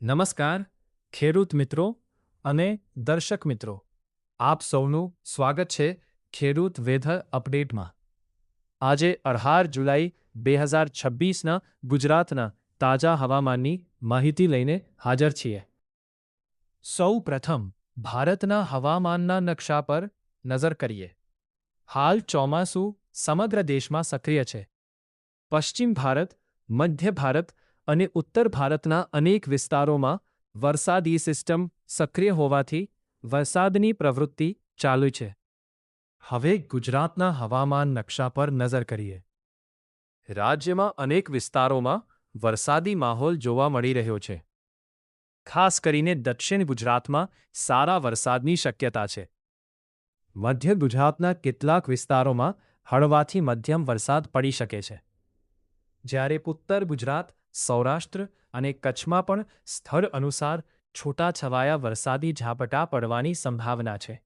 નમસ્કાર ખેડૂત મિત્રો અને દર્શક મિત્રો, આપ સૌનું સ્વાગત છે ખેડૂત વેધર અપડેટમાં. આજે 18 જુલાઈ 2026ના ગુજરાતના તાજા હવામાનની માહિતી લઈને હાજર છીએ. સૌ પ્રથમ ભારતના હવામાનના નકશા પર નજર કરીએ. હાલ ચોમાસું સમગ્ર દેશમાં સક્રિય છે. પશ્ચિમ ભારત, મધ્ય ભારત અને ઉત્તર ભારતના અનેક વિસ્તારોમાં વરસાદી સિસ્ટમ સક્રિય હોવાથી વરસાદની પ્રવૃત્તિ ચાલુ છે. હવે ગુજરાતના હવામાન નકશા પર નજર કરીએ. રાજ્યમાં અનેક વિસ્તારોમાં વરસાદી માહોલ જોવા મળી રહ્યો છે. ખાસ કરીને દક્ષિણ ગુજરાતમાં સારા વરસાદની શક્યતા છે. મધ્ય ગુજરાતના કેટલાક વિસ્તારોમાં હળવાથી મધ્યમ વરસાદ પડી શકે છે. જ્યારે ઉત્તર ગુજરાત, સૌરાષ્ટ્ર અને કચ્છમાં પણ સ્થળ અનુસાર છૂટાછવાયા વરસાદી ઝાપટા પડવાની સંભાવના છે.